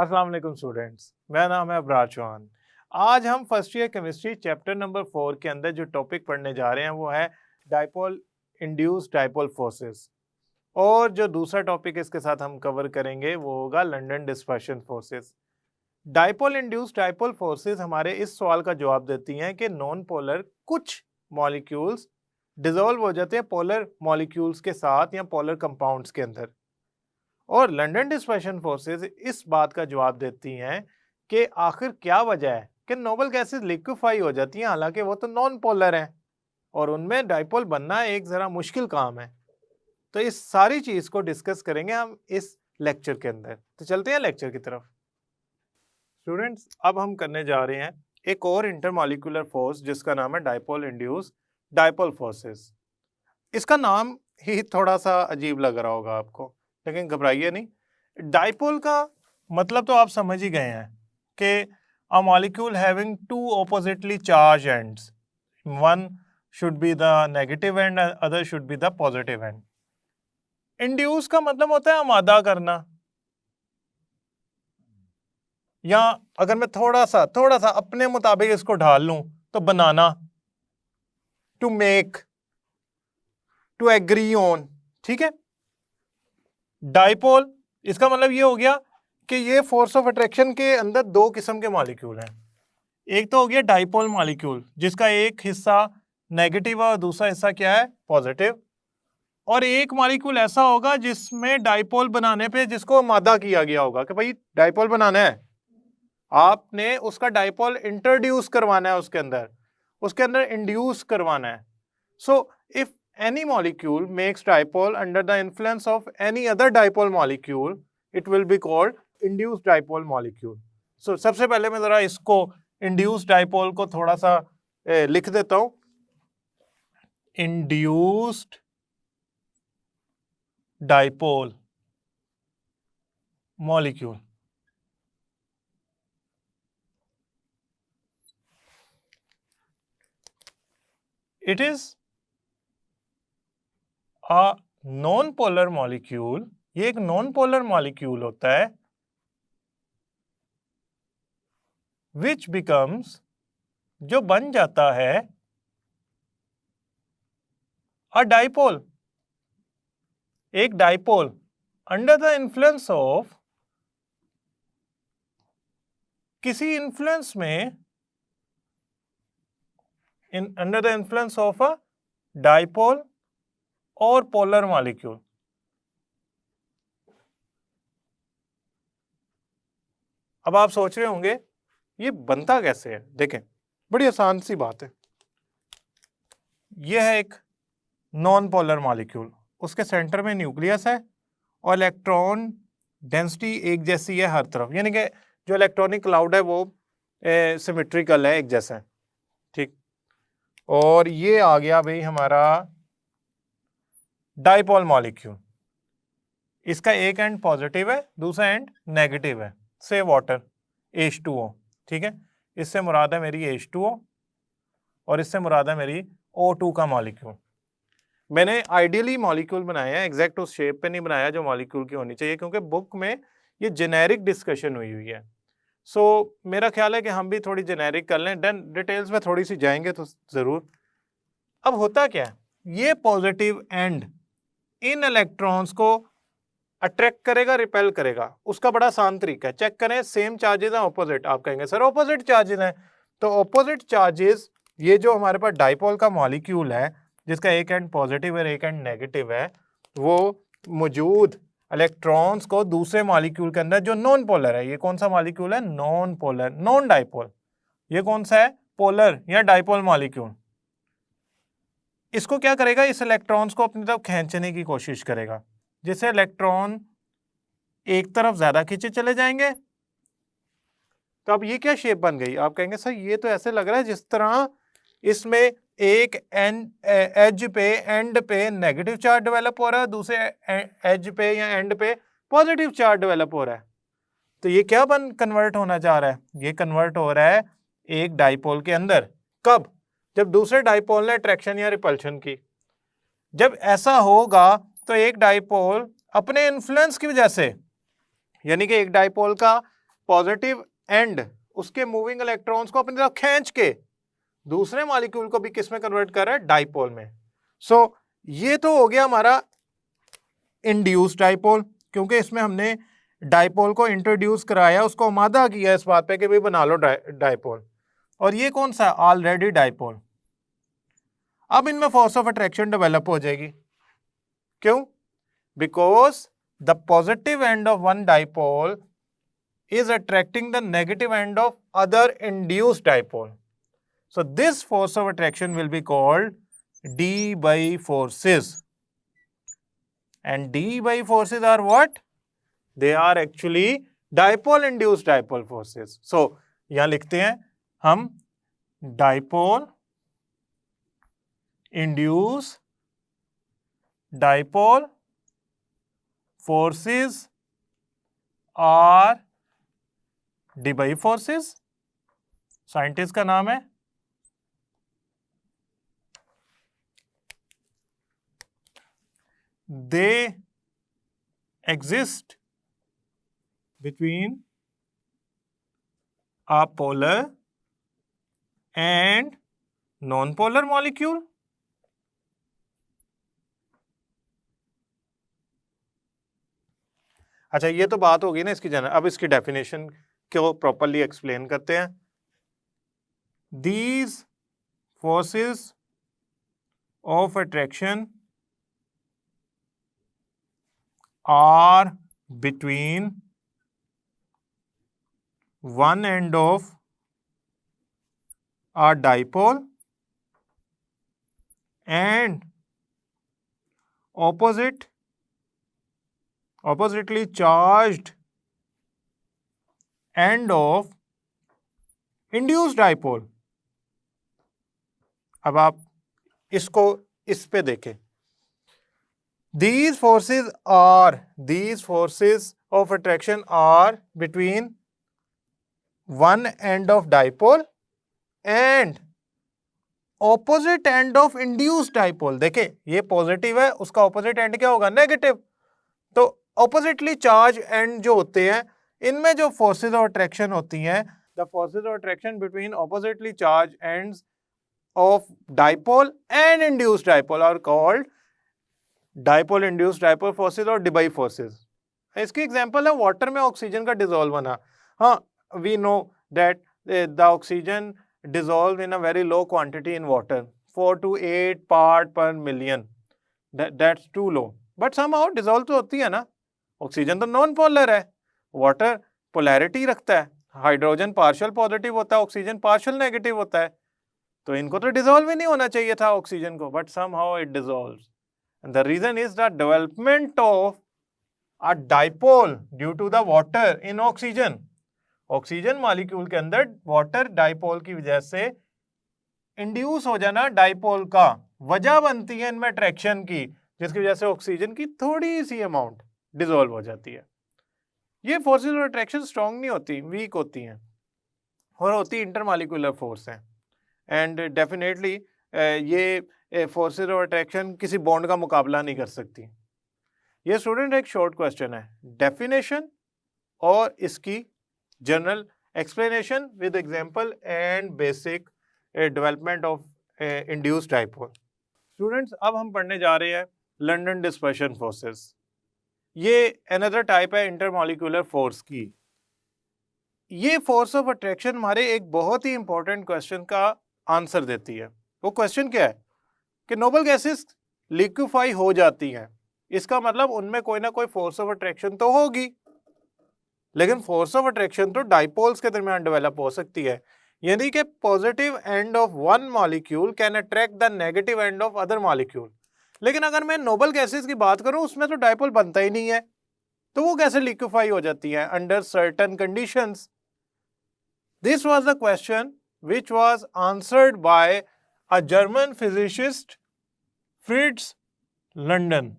अस्सलाम वालेकुम स्टूडेंट्स, मेरा नाम है अबरार चौहान। आज हम first year chemistry chapter number 4 के अंदर जो टॉपिक पढ़ने जा रहे हैं वो है डाइपोल इंड्यूस्ड डाइपोल फोर्सेस। और जो दूसरा टॉपिक इसके साथ हम कवर करेंगे वो होगा London dispersion forces. Dipole induced dipole forces हमारे इस सवाल का जवाब देती हैं कि नॉन पोलर कुछ मॉलिक्यूल्स डिसॉल्व हो जाते हैं पोलर मॉलिक्यूल्स के साथ या पोलर कंपाउंड्स के अंदर। और लंदन डिस्पर्शन फोर्सेस इस बात का जवाब देती हैं कि आखिर क्या वजह है कि नोबल गैसेस लिक्विफाई हो जाती हैं, हालांकि वो तो नॉन पोलर हैं और उनमें डाइपोल बनना एक ज़रा मुश्किल काम है। तो इस सारी चीज़ को डिस्कस करेंगे हम इस लेक्चर के अंदर। तो चलते हैं लेक्चर की तरफ। स्टूडेंट्स, अब हम करने जा रहे हैं एक और इंटरमॉलिक्यूलर फोर्स जिसका नाम है डाइपोल इंड्यूस्ड डाइपोल फोर्सेस। इसका नाम ही थोड़ा सा अजीब लग रहा होगा आपको, लेकिन घबराइए नहीं। डाइपोल का मतलब तो आप समझ ही गए हैं कि a molecule having two oppositely charge ends, one should be the negative end, other should be the positive end. Induce का मतलब होता है आमादा करना, या अगर मैं थोड़ा सा अपने मुताबिक इसको ढाल लूं तो बनाना, to make, to agree on. ठीक है। डाइपोल इसका मतलब ये हो गया कि ये फोर्स ऑफ अट्रैक्शन के अंदर दो किस्म के मॉलिक्यूल हैं। एक तो हो गया डाइपोल मॉलिक्यूल जिसका एक हिस्सा नेगेटिव है और दूसरा हिस्सा क्या है, पॉजिटिव। और एक मॉलिक्यूल ऐसा होगा जिसमें डाइपोल बनाने पे जिसको मादा किया गया होगा कि भाई डाइपोल बनाना है, आपने उसका डाइपोल इंट्रोड्यूस करवाना है, उसके अंदर इंड्यूस करवाना है। So if any molecule makes dipole under the influence of any other dipole molecule, it will be called induced dipole molecule. So सबसे पहले मैं जरा इसको induced dipole को थोड़ा सा लिख देता हूं। induced dipole molecule, it is a non polar molecule. ये एक नॉन पोलर मॉलिक्यूल होता है विच बिकम्स, जो बन जाता है अ डाइपोल, एक dipole under the influence of, किसी इन्फ्लुएंस में, under the influence of a dipole और पोलर मॉलिक्यूल। अब आप सोच रहे होंगे ये बनता कैसे है। देखें, बड़ी आसान सी बात है। यह है एक नॉन पोलर मॉलिक्यूल, उसके सेंटर में न्यूक्लियस है और इलेक्ट्रॉन डेंसिटी एक जैसी है हर तरफ, यानी कि जो इलेक्ट्रॉनिक क्लाउड है वो सिमेट्रिकल है, एक जैसा है। ठीक। और ये आ गया भाई हमारा डाइपोल मॉलिक्यूल। इसका एक एंड पॉजिटिव है, दूसरा एंड नेगेटिव है, से वाटर H2O। ठीक है। इससे मुराद है मेरी H2O और इससे मुराद है मेरी O2 का मॉलिक्यूल। मैंने आइडियली मॉलिक्यूल बनाया है, एग्जैक्ट उस शेप पे नहीं बनाया जो मॉलिक्यूल की होनी चाहिए, क्योंकि बुक में ये जेनेरिक डिस्कशन हुई है। सो मेरा ख्याल है कि हम भी थोड़ी जेनेरिक कर लें, देन डिटेल्स में थोड़ी सी जाएंगे तो जरूर। अब होता क्या है, ये पॉजिटिव एंड इन इलेक्ट्रॉन्स को अट्रैक्ट करेगा, रिपेल करेगा। उसका बड़ा आसान तरीका है, चेक करें, सेम चार्जेस हैं ऑपोजिट। आप कहेंगे सर ऑपोजिट चार्जेस हैं, तो ऑपोजिट चार्जेस, ये जो हमारे पास डाइपोल का मॉलिक्यूल है जिसका एक एंड पॉजिटिव और एक एंड नेगेटिव है, वो मौजूद इलेक्ट्रॉन्स को दूसरे मॉलिक्यूल के अंदर जो नॉन पोलर है, ये कौन सा मॉलिक्यूल है, नॉन पोलर, नॉन डाइपोल। ये कौन सा है, पोलर या डाइपोल मॉलिक्यूल। इसको क्या करेगा, इस इलेक्ट्रॉन्स को अपनी तरफ खींचने की कोशिश करेगा, जिससे इलेक्ट्रॉन एक तरफ ज्यादा खींचे चले जाएंगे। तो अब ये क्या शेप बन गई, आप कहेंगे सर ये तो ऐसे लग रहा है जिस तरह इसमें एक एज पे, एंड पे नेगेटिव चार्ज डेवलप हो रहा है, दूसरे एज पे या एंड पे पॉजिटिव चार्ज डेवलप हो रहा है। तो ये क्या कन्वर्ट होना चाह रहा है, ये कन्वर्ट हो रहा है एक डाइपोल के अंदर। कब, जब दूसरे डाइपोल ने अट्रैक्शन या रिपल्शन की। जब ऐसा होगा तो एक डाइपोल अपने इन्फ्लुएंस की वजह से, यानी कि एक डाइपोल का पॉजिटिव एंड उसके मूविंग इलेक्ट्रॉन्स को अपनी तरफ खींच के दूसरे मॉलिक्यूल को भी किस में कन्वर्ट कर रहा है, डाइपोल में। सो ये तो हो गया हमारा इंड्यूस्ड डाइपोल, क्योंकि इसमें हमने डाइपोल को इंट्रोड्यूस कराया, उसको आमादा किया इस बात पे कि भाई बना लो डाइपोल। और ये कौन सा, ऑलरेडी डाइपोल। अब इनमें फोर्स ऑफ अट्रैक्शन डेवलप हो जाएगी, क्यों? Because the positive end of one dipole is attracting the negative end of other induced dipole. So this force of attraction will be called D by forces. And D by forces are what? They are actually dipole induced dipole forces. So यहाँ लिखते हैं हम dipole induced dipole forces are Debye forces. Scientist का नाम है they exist between a polar and non polar molecule. अच्छा, ये तो बात होगी ना इसकी जनरल। अब इसकी डेफिनेशन को प्रॉपरली एक्सप्लेन करते हैं। These forces of attraction are between one end of a dipole and oppositely charged end of induced dipole। अब आप इसको इस पे देखें। These forces of attraction are between one end of dipole and opposite end of induced dipole। देखें, ये positive है, उसका ऑपोजिट एंड क्या होगा, नेगेटिव। तो ऑपोजिटली चार्ज एंड जो होते हैं, इनमें जो फोर्सेस ऑफ अट्रैक्शन होती हैं, the forces of attraction between oppositely charge ends of dipole and induced dipole are called dipole induced dipole forces और डिबाई फोर्सेस। इसकी एग्जांपल है वाटर में ऑक्सीजन का डिसॉल्व होना। हाँ, we know that the oxygen dissolve in a very low quantity in water, 4 to 8 part per million. That's too low, but somehow dissolve तो होती है ना। ऑक्सीजन तो नॉन पोलर है, वाटर पोलैरिटी रखता है, हाइड्रोजन पार्शियल पॉजिटिव होता है, ऑक्सीजन पार्शियल नेगेटिव होता है, तो इनको तो डिसॉल्व ही नहीं होना चाहिए था ऑक्सीजन को, but somehow it dissolves. And the reason is the development of a dipole due to the water in oxygen. Oxygen molecule के अंदर वाटर डाइपोल की वजह से इंड्यूस हो जाना डाइपोल का वजह बनती है इनमें अट्रैक्शन की, जिसकी वजह से ऑक्सीजन की थोड़ी सी अमाउंट डिसॉल्व हो जाती है। ये फोर्सेस ऑफ अट्रैक्शन स्ट्रॉन्ग नहीं होती, वीक होती हैं, और होती इंटरमॉलिक्यूलर फोर्स है। एंड डेफिनेटली ये फोर्सेस ऑफ अट्रैक्शन किसी बॉन्ड का मुकाबला नहीं कर सकती। ये स्टूडेंट एक शॉर्ट क्वेश्चन है, डेफिनेशन और इसकी general explanation with example and basic development of induced dipole. Students, अब हम पढ़ने जा रहे हैं लंडन डिस्पर्शन फोर्सेस। ये अनदर टाइप है इंटरमॉलिक्यूलर फोर्स की। ये फोर्स ऑफ अट्रैक्शन हमारे एक बहुत ही इंपॉर्टेंट क्वेश्चन का आंसर देती है। वो क्वेश्चन क्या है कि नोबल गैसेस लिक्विफाई हो जाती हैं, इसका मतलब उनमें कोई ना कोई फोर्स ऑफ अट्रैक्शन तो होगी, लेकिन फोर्स ऑफ अट्रैक्शन तो डाइपोल्स के दरमियान डेवलप हो सकती है। यानी कि positive end of one molecule can attract the negative end of other molecule. लेकिन अगर मैं नोबल गैसेस की बात करूं, उसमें तो डाइपोल बनता ही नहीं है, तो वो कैसे लिक्विफाई हो जाती है under certain conditions. This was the question which was answered bye a German physicist Fritz London.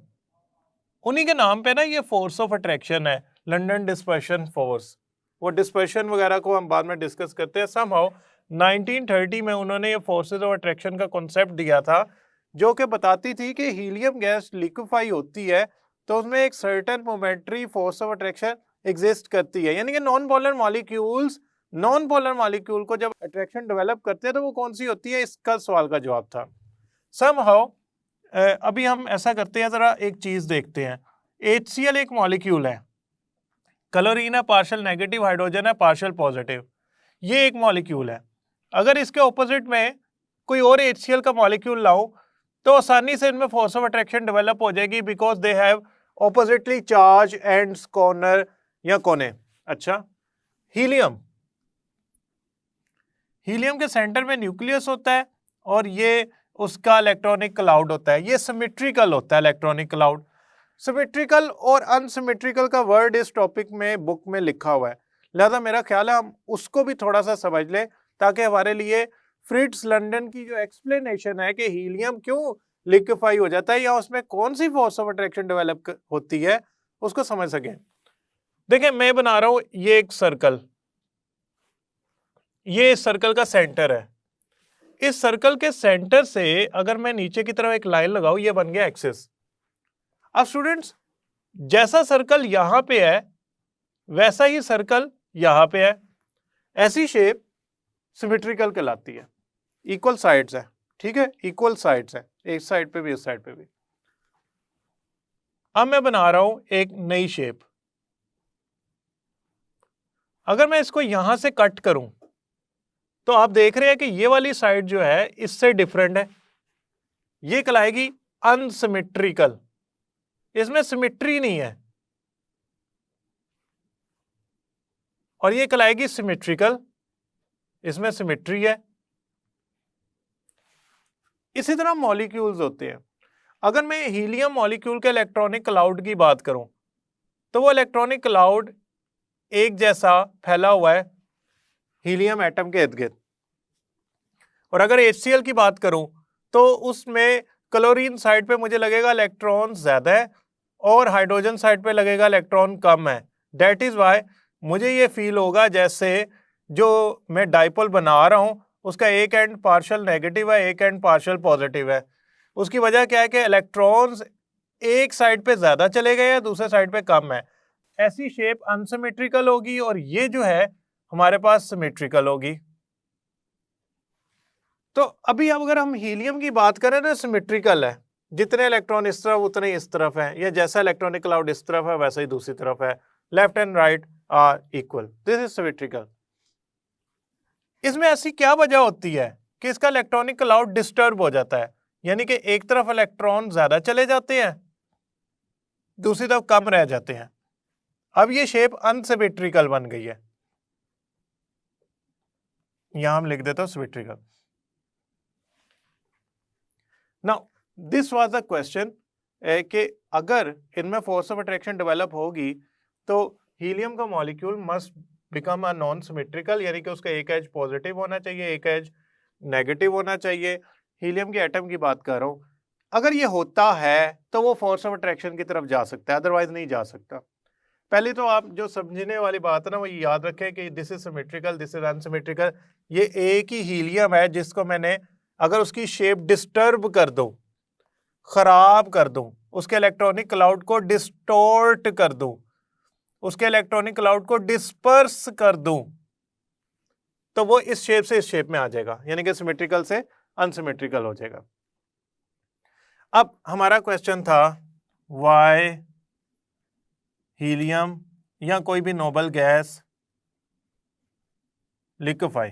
उन्हीं के नाम पे ना ये फोर्स ऑफ अट्रैक्शन है, लंडन डिस्पर्शन फोर्स। वो डिस्पर्शन वगैरह को हम बाद में डिस्कस करते हैं। समहाउ 1930 में उन्होंने ये फोर्सेस ऑफ अट्रैक्शन का कॉन्सेप्ट दिया था, जो कि बताती थी कि हीलियम गैस लिक्विफाई होती है तो उसमें एक certain momentary force of attraction exist करती है। यानी कि नॉन पोलर मॉलिक्यूल को जब अट्रैक्शन डेवलप करते हैं तो वो कौन सी होती है, इसका सवाल का जवाब था। समहाउ अभी हम ऐसा करते हैं, जरा एक चीज देखते हैं। HCl एक मॉलिक्यूल है, क्लोरीन है पार्शियल नेगेटिव, हाइड्रोजन है पार्शियल पॉजिटिव, ये एक मॉलिक्यूल है। अगर इसके ऑपोजिट में कोई और HCl का मॉलिक्यूल लाऊं तो आसानी से इनमें फोर्स ऑफ अट्रैक्शन डेवलप हो जाएगी, because they have oppositely charge ends, corner या कोने। अच्छा, हीलियम के सेंटर में न्यूक्लियस होता है और ये उसका इलेक्ट्रॉनिक क्लाउड होता है। ये सिमेट्रिकल होता है इलेक्ट्रॉनिक क्लाउड। सिमेट्रिकल और अनसिमेट्रिकल का वर्ड इस टॉपिक में बुक में लिखा हुआ है, लिहाजा मेरा ख्याल है हम उसको भी थोड़ा सा समझ लें ताकि हमारे लिए फ्रिट्ज लंदन की जो एक्सप्लेनेशन है कि हीलियम क्यों लिक्विफाई हो जाता है या उसमें कौन सी फोर्स ऑफ अट्रैक्शन डेवलप होती है उसको समझ सकें। देखिए मैं बना रहा हूं ये एक सर्कल, ये इस सर्कल का सेंटर है। इस सर्कल के सेंटर से अगर मैं नीचे की तरफ एक लाइन लगाऊं, ये बन गया एक्सिस। अब स्टूडेंट्स, जैसा सर्कल यहां पे है वैसा ही सर्कल यहां पे है, ऐसी शेप सिमेट्रिकल कहलाती है। इक्वल साइड्स है, ठीक है, इक्वल साइड्स है, एक साइड पे भी इस साइड पे भी। अब मैं बना रहा हूं एक नई शेप। अगर मैं इसको यहां से कट करूं तो आप देख रहे हैं कि ये वाली साइड जो है इससे डिफरेंट है, ये कहलाएगी अनसिमेट्रिकल, इसमें सिमेट्री नहीं है। और ये कहलाएगी सिमेट्रिकल, इसमें सिमेट्री है। इसी तरह मॉलिक्यूल्स होते हैं। अगर मैं हीलियम मॉलिक्यूल के इलेक्ट्रॉनिक क्लाउड की बात करूं तो वो इलेक्ट्रॉनिक क्लाउड एक जैसा फैला हुआ है हीलियम एटम के इर्द गिर्द। और अगर HCl की बात करूं तो उसमें क्लोरीन साइड पे मुझे लगेगा इलेक्ट्रॉन ज्यादा है और हाइड्रोजन साइड पे लगेगा इलेक्ट्रॉन कम है। दैट इज वाई मुझे ये फील होगा जैसे जो मैं डाइपोल बना रहा हूं उसका एक एंड पार्शियल नेगेटिव है, एक एंड पार्शियल पॉजिटिव है। उसकी वजह क्या है कि इलेक्ट्रॉन्स एक साइड पे ज्यादा चले गए हैं, दूसरे साइड पे कम है। ऐसी शेप अनसिमेट्रिकल होगी और ये जो है हमारे पास सिमेट्रिकल होगी। तो अभी अब अगर हम हीलियम की बात करें तो सिमेट्रिकल है, जितने इलेक्ट्रॉन इस तरफ उतने इस तरफ है, या जैसा इलेक्ट्रॉनिक क्लाउड इस तरफ है वैसा ही दूसरी तरफ है, left and right are equal, this is symmetrical. इसमें ऐसी क्या वजह होती है कि इसका इलेक्ट्रॉनिक क्लाउड डिस्टर्ब हो जाता है, यानी कि एक तरफ इलेक्ट्रॉन ज्यादा चले जाते हैं दूसरी तरफ कम रह जाते हैं। अब ये शेप अनसिमेट्रिकल बन गई है, यहां हम लिख देते हैं symmetrical. Now this was the question कि अगर इनमें फोर्स ऑफ अट्रैक्शन डेवलप होगी तो हीलियम का molecule must become a non symmetrical, यानी कि उसका एक एज पॉजिटिव होना चाहिए, एक एज नेगेटिव होना चाहिए। हीलियम के एटम की बात कर रहा हूं, अगर ये होता है तो वो फोर्स ऑफ अट्रैक्शन की तरफ जा सकता है, अदरवाइज नहीं जा सकता। पहले तो आप जो समझने वाली बात है ना वो ये याद रखें कि this is symmetrical, this is unsymmetrical. ये एक ही हीलियम है जिसको मैंने अगर उसकी शेप डिस्टर्ब कर दूं, खराब कर दूं, उसके इलेक्ट्रॉनिक क्लाउड को डिस्टोर्ट कर दूं, उसके इलेक्ट्रॉनिक क्लाउड को डिस्पर्स कर दूं, तो वो इस शेप से इस शेप में आ जाएगा, यानी कि सिमेट्रिकल से अनसिमेट्रिकल हो जाएगा। अब हमारा क्वेश्चन था व्हाई हीलियम या कोई भी noble gas liquefy.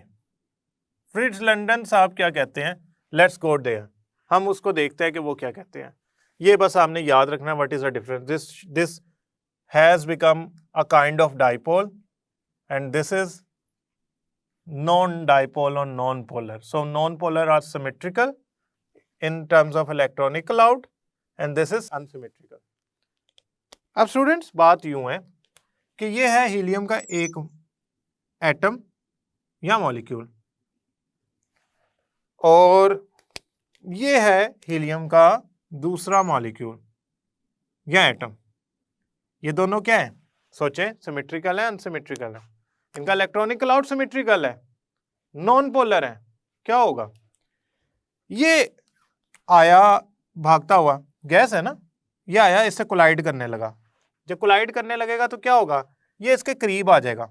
Fritz London साहब क्या कहते हैं, लेट्स गो देयर, हम उसको देखते हैं कि वो क्या कहते हैं। ये बस आपने याद रखना, what is the difference, this has become a kind of dipole and this is non-dipole or non-polar. So non-polar are symmetrical in terms of electronic cloud and this is unsymmetrical. अब स्टूडेंट्स बात यूं है कि ये है helium का एक atom या मॉलिक्यूल और ये है हीलियम का दूसरा मॉलिक्यूल या एटम। ये दोनों क्या है, सोचे, सिमेट्रिकल है अनसिमेट्रिकल है। इनका इलेक्ट्रॉनिक क्लाउड सिमेट्रिकल है, नॉन पोलर है। क्या होगा, ये आया भागता हुआ, गैस है ना, ये आया इससे कोलाइड करने लगा। जब कोलाइड करने लगेगा तो क्या होगा, ये इसके करीब आ जाएगा,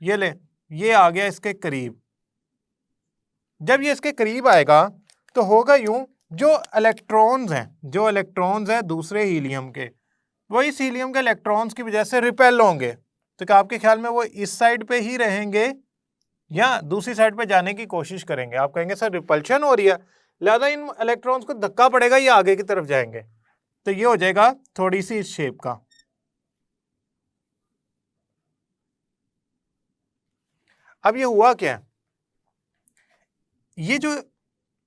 ये ले, ये आ गया इसके करीब। जब ये इसके करीब आएगा तो होगा यूं, जो इलेक्ट्रॉन्स हैं दूसरे हीलियम के, वो इस हीलियम के इलेक्ट्रॉन्स की वजह से रिपेल होंगे। तो क्या आपके ख्याल में वो इस साइड पे ही रहेंगे या दूसरी साइड पे जाने की कोशिश करेंगे? आप कहेंगे सर रिपल्शन हो रही है, लिहाजा इन इलेक्ट्रॉन्स को धक्का पड़ेगा, ये आगे की तरफ जाएंगे। तो ये हो जाएगा थोड़ी सी इस शेप का। अब ये हुआ क्या, ये जो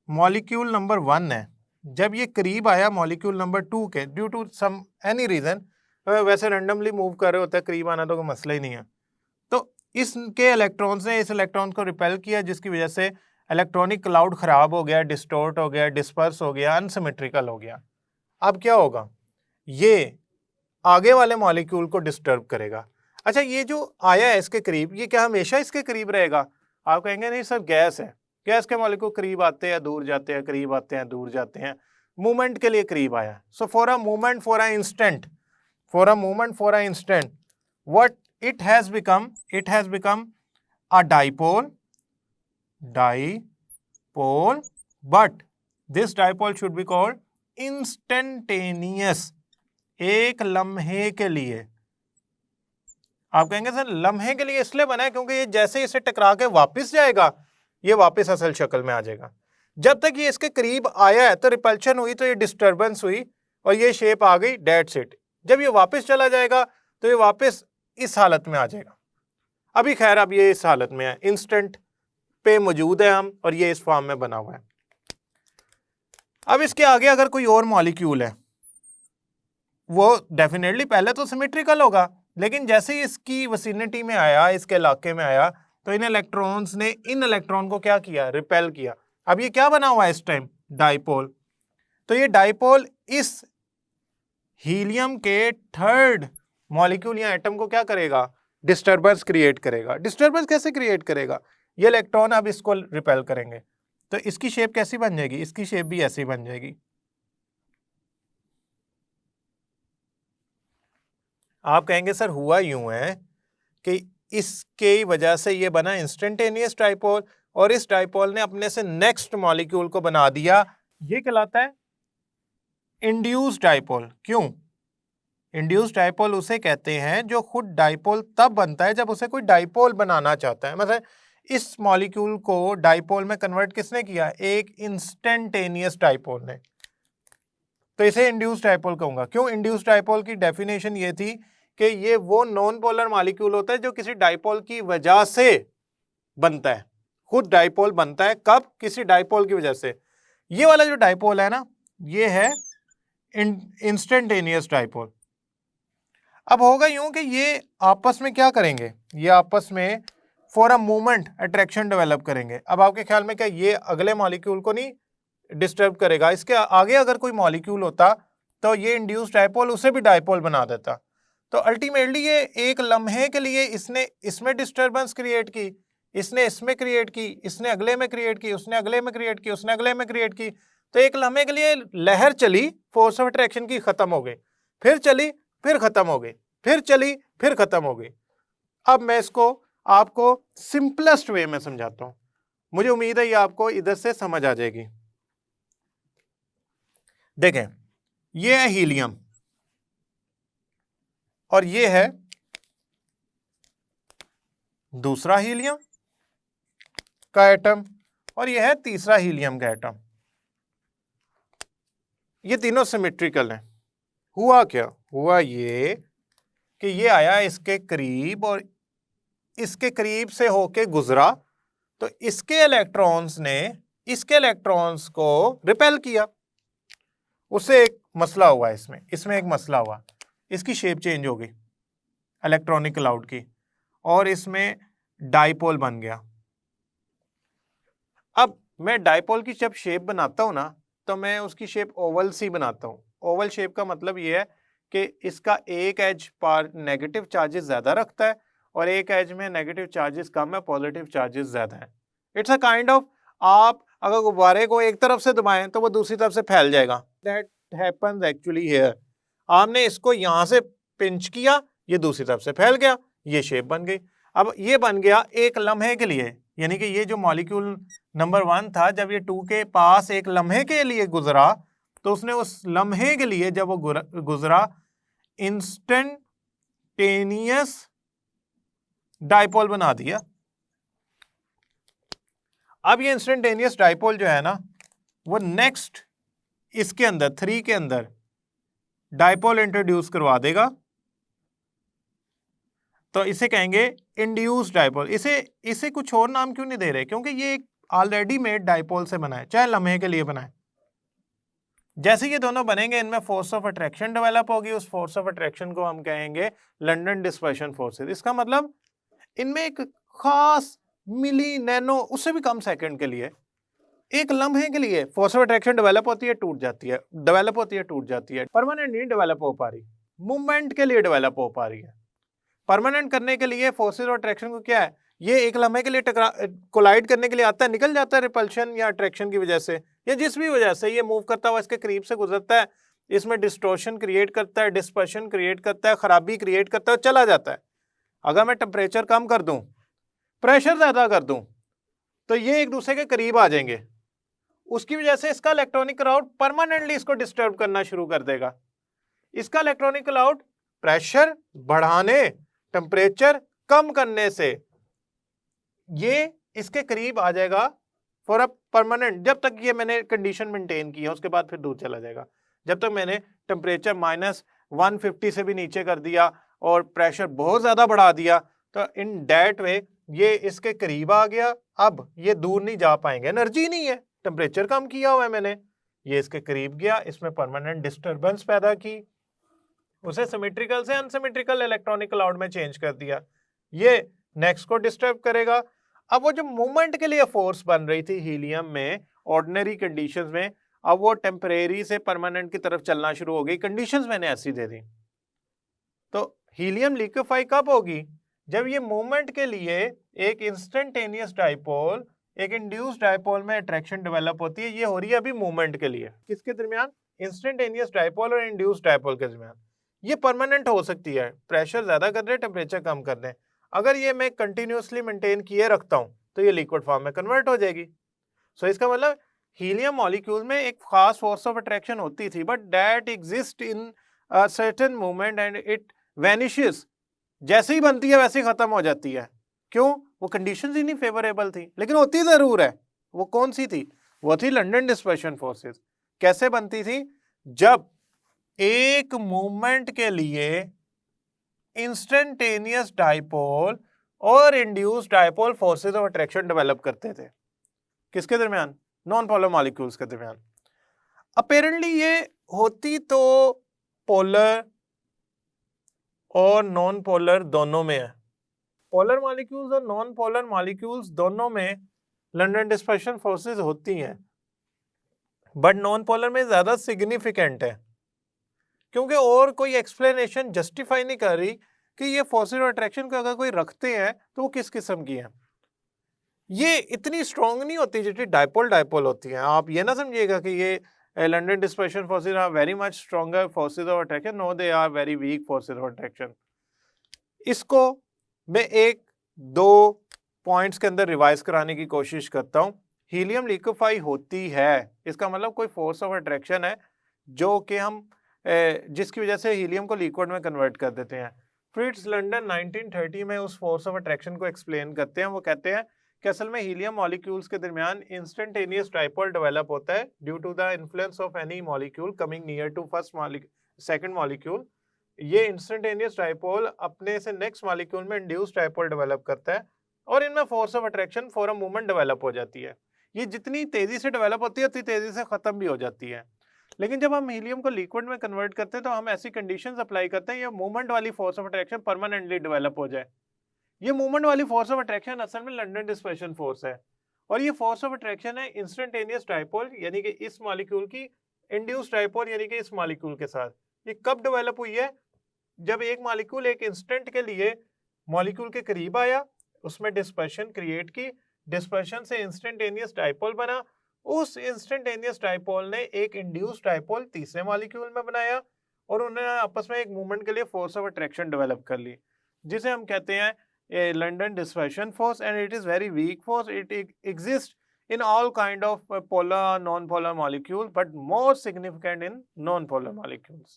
मॉलिक्यूल नंबर 1 है, जब ये करीब आया मॉलिक्यूल नंबर 2 के, due to some any reason, वैसे रैंडमली मूव कर रहे होते हैं, करीब आना तो कोई मसला ही नहीं है, तो इसके इलेक्ट्रॉन्स ने इस इलेक्ट्रॉन को रिपेल किया, जिसकी वजह से इलेक्ट्रॉनिक क्लाउड खराब हो गया, डिस्टोर्ट हो गया, डिस्पर्स हो गया, अनसिमेट्रिकल हो गया। अब क्या होगा, ये आगे वाले मॉलिक्यूल को डिस्टर्ब करेगा। अच्छा, ये जो आया है इसके करीब, ये क्या हमेशा इसके करीब रहेगा? आप कहेंगे नहीं सर, गैस है, गैस के मॉलिक्यूल करीब आते हैं, दूर जाते हैं, करीब आते हैं, दूर जाते हैं, मूवमेंट के लिए करीब आया। So for a movement, for a instant, what it has become a dipole, but this dipole should be called instantaneous, एक लम्हे के लिए। आप कहेंगे सर लम्हे के लिए इसलिए बना है क्योंकि ये जैसे इसे टकरा के वापस जाएगा, ये वापस असल शक्ल में आ जाएगा। जब तक ये इसके करीब आया है तो रिपल्शन हुई, तो ये डिस्टर्बेंस हुई और ये शेप आ गई, डेट्स इट। जब ये वापस चला जाएगा तो ये वापस इस हालत में आ जाएगा। अभी खैर अब ये इस हालत में है, इंस्टेंट पे मौजूद है हम, और ये इस फॉर्म में बना हुआ है। अब इसके आगे अगर कोई और मॉलिक्यूल है, वो डेफिनेटली पहले तो सिमेट्रिकल होगा, लेकिन जैसे ही इसकी विसिनिटी में आया, इसके इलाके में आया, तो इन इलेक्ट्रॉन्स ने इन इलेक्ट्रॉन को क्या किया, रिपेल किया। अब ये क्या बना हुआ है इस टाइम, डाइपोल। तो ये डाइपोल इस हीलियम के थर्ड मॉलिक्यूल या एटम को क्या करेगा, डिस्टर्बेंस क्रिएट करेगा। डिस्टर्बेंस कैसे क्रिएट करेगा, ये इलेक्ट्रॉन अब इसको रिपेल करेंगे, तो इसकी शेप कैसी बन जाएगी, इसकी शेप भी ऐसी बन जाएगी। आप कहेंगे सर हुआ यूं है कि इसके वजह से ये बना इंस्टेंटेनियस डाइपोल, और इस डाइपोल ने अपने से नेक्स्ट मॉलिक्यूल को बना दिया, ये कहलाता है इंड्यूस्ड डाइपोल। क्यों? इंड्यूस्ड डाइपोल उसे कहते हैं जो खुद डाइपोल तब बनता है जब उसे कोई डाइपोल बनाना चाहता है। मतलब इस मॉलिक्यूल को डाइपोल में कन्वर्ट किसने किया, एक इंस्टेंटेनियस डाइपोल ने, तो इसे इंड्यूस्ड डाइपोल कहूंगा। क्यों? इंड्यूस्ड डाइपोल की डेफिनेशन ये थी कि ये वो नॉन पोलर मॉलिक्यूल होता है जो किसी डाइपोल की वजह से बनता है, खुद डाइपोल बनता है। कब? किसी डाइपोल की वजह से। ये वाला जो डाइपोल है ना, ये है इंस्टेंटेनियस डाइपोल। अब होगा यूं कि ये आपस में क्या करेंगे, ये आपस में for a moment attraction develop करेंगे। अब आपके ख्याल में क्या ये अगले मॉलिक्यूल को नहीं डिस्टर्ब करेगा? इसके आगे अगर कोई मॉलिक्यूल होता तो ये इंड्यूस्ड डाइपोल उसे भी डाइपोल बना देता। तो अल्टीमेटली ये एक लम्हे के लिए इसने इसमें डिस्टर्बेंस क्रिएट की, इसने इसमें क्रिएट की, इसने अगले में क्रिएट की, उसने अगले में क्रिएट की, उसने अगले में क्रिएट की। तो एक लम्हे के लिए लहर चली, फोर्स ऑफ अट्रैक्शन की, खत्म हो गई, फिर चली, फिर खत्म हो गई, फिर चली, फिर खत्म हो गई। अब मैं इसको आपको सिंपलेस्ट वे में समझाता हूं, मुझे उम्मीद है ये आपको इधर से समझ आ जाएगी। देखें, ये है हीलियम और ये है दूसरा हीलियम का एटम और ये है तीसरा हीलियम का एटम। ये तीनों सिमेट्रिकल हैं। हुआ क्या? हुआ ये कि ये आया इसके करीब और इसके करीब से होके गुजरा, तो इसके इलेक्ट्रॉन्स ने इसके इलेक्ट्रॉन्स को रिपेल किया। उससे एक मसला हुआ, इसमें एक मसला हुआ, इसकी शेप चेंज हो गई इलेक्ट्रॉनिक क्लाउड की, और इसमें डाइपोल बन गया। अब मैं डाइपोल की जब शेप बनाता हूं ना, तो मैं उसकी शेप ओवल सी बनाता हूं। ओवल शेप का मतलब ये है कि इसका एक एज पर नेगेटिव चार्जेस ज्यादा रखता है और एक एज में नेगेटिव चार्जेस कम है, पॉजिटिव चार्जेस ज्यादा है। इट्स अ काइंड ऑफ, आप अगर गुब्बारे को एक तरफ से दबाएं तो वो दूसरी तरफ से फैल जाएगा। That happens actually here. आपने इसको यहां से पिंच किया, ये दूसरी तरफ से फैल गया, ये शेप बन गई। अब ये बन गया एक लम्हे के लिए, यानी कि ये जो मॉलिक्यूल नंबर 1 था, जब ये 2 के पास एक लम्हे के लिए गुजरा तो उसने उस लम्हे के लिए जब वो गुजरा इंस्टेंटेनियस डाइपोल बना दिया। अब ये इंस्टेंटेनियस डाइपोल जो है ना, वो नेक्स्ट इसके अंदर 3 के अंदर डाइपोल इंट्रोड्यूस करवा देगा, तो इसे कहेंगे इंड्यूस डाइपोल। इसे कुछ और नाम क्यों नहीं दे रहे, क्योंकि ये एक ऑलरेडी मेड डाइपोल से बना है, चाहे लम्हे के लिए बना है। जैसे ये दोनों बनेंगे, इनमें फोर्स ऑफ अट्रैक्शन डेवलप होगी, उस फोर्स ऑफ अट्रैक्शन को हम कहेंगे लंदन डिस्पर्शन फोर्सेस। इसका मतलब इनमें एक खास मिली नैनो उससे भी कम सेकंड के लिए एक लम्हे के लिए फोर्स ऑफ अट्रैक्शन डेवलप होती है, टूट जाती है, डेवलप होती है, टूट जाती है। परमानेंट नहीं डेवलप हो पा रही, मूवमेंट के लिए डेवलप हो पा रही है। परमानेंट करने के लिए फोर्सेस ऑफ अट्रैक्शन को क्या है, ये एक लम्हे के लिए कोलाइड करने के लिए आता है, निकल जाता है रिपल्शन या अट्रैक्शन की वजह से या जिस भी वजह से ये मूव करता हुआ इसके करीब से गुजरता है, इसमें डिस्टॉर्शन क्रिएट करता है, डिस्पर्शन क्रिएट करता है, खराबी क्रिएट करता है, चला जाता है। अगर मैं टेम्परेचर कम कर दूं, प्रेशर ज्यादा कर दूं, तो ये एक दूसरे के करीब आ जाएंगे, उसकी वजह से इसका इलेक्ट्रॉनिक क्लाउड परमानेंटली इसको डिस्टर्ब करना शुरू कर देगा। इसका इलेक्ट्रॉनिक क्लाउड प्रेशर बढ़ाने, टेम्परेचर कम करने से ये इसके करीब आ जाएगा फॉर अ परमानेंट। जब तक ये मैंने कंडीशन मेंटेन की है, उसके बाद फिर दूर चला जाएगा। जब तक मैंने टेम्परेचर -150 से भी नीचे कर दिया और प्रेशर बहुत ज्यादा बढ़ा दिया, तो इन दैट वे ये इसके करीब आ गया, अब ये दूर नहीं जा पाएंगे, एनर्जी नहीं है, टेम्परेचर कम किया हुआ है मैंने, ये इसके करीब गया, इसमें परमानेंट डिस्टर्बेंस पैदा की, उसे सिमेट्रिकल से अनसिमेट्रिकल इलेक्ट्रॉनिक क्लाउड में चेंज कर दिया, ये नेक्स्ट को डिस्टर्ब करेगा। अब वो जो मूवमेंट के लिए फोर्स बन रही थी हीलियम में ऑर्डिनरी कंडीशंस में, अब वो टेम्परेरी से परमानेंट की तरफ चलना शुरू हो गई, कंडीशंस मैंने ऐसी दे दी। तो हीलियम लिक्विफाई कब होगी, जब ये मूवमेंट के लिए एक इंस्टेंटेनियस डाइपोल एक इंड्यूस डाइपोल में अट्रैक्शन डेवलप होती है। ये हो रही है अभी मूवमेंट के लिए, किसके दरमियान, इंस्टेंटेनियस डाइपोल और इंड्यूस डाइपोल के दरमियान। ये परमानेंट हो सकती है, प्रेशर ज्यादा कर दे, टेम्परेचर कम कर दे। अगर ये मैं कंटिन्यूसली मेंटेन किए रखता हूं तो ये लिक्विड फॉर्म में कन्वर्ट हो जाएगी। सो इसका मतलब हीलियम मॉलिक्यूल में एक खास फोर्स ऑफ अट्रैक्शन होती थी, but that exist in a certain movement and it vanishes. जैसे ही बनती है वैसे ही खत्म हो जाती है। क्यों, वो कंडीशंस ही नहीं फेवरेबल थी, लेकिन होती जरूर है। वो कौन सी थी, वो थी लंदन डिस्पर्शन फोर्सेस। कैसे बनती थी, जब एक मूवमेंट के लिए इंस्टेंटेनियस डाइपोल और induced dipole forces of attraction develop करते थे, किसके दरमियान, नॉन पोलर मॉलिक्यूल्स के दरमियान। अपेरेंटली ये होती तो पोलर और नॉन पोलर दोनों में है। पोलर मॉलिक्यूल्स और नॉन पोलर मॉलिक्यूल्स दोनों में लंदन डिस्पर्शन फोर्सेस होती हैं, बट नॉन पोलर में ज्यादा सिग्निफिकेंट है, क्योंकि और कोई एक्सप्लेनेशन जस्टिफाई नहीं कर रही कि ये फोर्सेस ऑफ अट्रैक्शन को अगर कोई रखते हैं तो वो किस किस्म की है। ये इतनी स्ट्रॉन्ग नहीं होती जितनी डाइपोल डाइपोल होती है। आप ये ना समझिएगा कि ये London dispersion forces are very much stronger forces of attraction, no they are very weak forces of attraction. इसको मैं एक दो पॉइंट्स के अंदर रिवाइज कराने की कोशिश करता हूं। हीलियम लिक्विफाई होती है, इसका मतलब कोई फोर्स ऑफ अट्रैक्शन है जो कि हम जिसकी वजह से हीलियम को लिक्विड में कन्वर्ट कर देते हैं। फ्रिट्ज लंडन 1930 में उस फोर्स ऑफ अट्रैक्शन को एक्सप्लेन करते हैं। वो कहते हैं कि असल में हीलियम मॉलिक्यूल्स के दरमियान इंस्टेंटेनियस डाइपोल डेवलप होता है due to the influence of any molecule coming near to second molecule. ये इंस्टेंटेनियस डाइपोल अपने से नेक्स्ट मॉलिक्यूल में इंड्यूस्ड डाइपोल डेवलप करता है और इनमें force of attraction for a movement develop हो जाती है। ये जितनी तेजी से डेवलप होती है उतनी तेजी से खत्म भी हो जाती है। लेकिन जब हम हीलियम को लिक्विड में कन्वर्ट करते हैं तो हम ऐसी कंडीशंस अप्लाई करते हैं ये मूवमेंट वाली force of attraction permanently develop हो जाए। ये मूवमेंट वाली फोर्स ऑफ अट्रैक्शन असल में लंदन डिस्पर्शन फोर्स है, और ये फोर्स ऑफ अट्रैक्शन है इंस्टेंटेनियस डाइपोल यानी कि इस मॉलिक्यूल की इंड्यूस्ड डाइपोल यानी कि इस मॉलिक्यूल के साथ। ये कब डेवलप हुई है, जब एक मॉलिक्यूल एक इंस्टेंट के लिए मॉलिक्यूल के करीब आया, उसमें डिस्पर्शन क्रिएट की, डिस्पर्शन से इंस्टेंटेनियस डाइपोल बना, उस इंस्टेंटेनियस डाइपोल ने एक इंड्यूस्ड डाइपोल तीसरे मॉलिक्यूल में बनाया और उन्होंने आपस में एक मूवमेंट के लिए फोर्स ऑफ अट्रैक्शन डेवलप कर ली। जिसे हम कहते हैं London dispersion force, and it is very weak force. It exist in all kind of polar non-polar molecules, but more significant in non-polar molecules.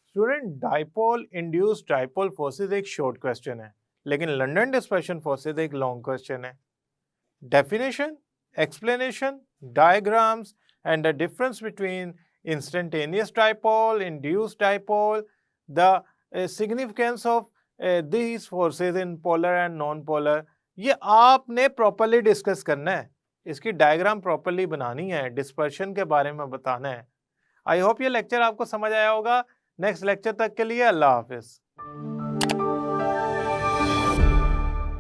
Student, dipole induced dipole forces एक short question है, लेकिन London dispersion forces एक long question है. Definition, explanation, diagrams and the difference between instantaneous dipole, induced dipole, the significance of these forces in polar and non-polar, ये आपने properly discuss करना है. इसकी डायग्राम प्रॉपरली बनानी है, डिस्पर्शन के बारे में बताना है. आई होप ये लेक्चर आपको समझ आया होगा. नेक्स्ट लेक्चर तक के लिए अल्लाह हाफिज.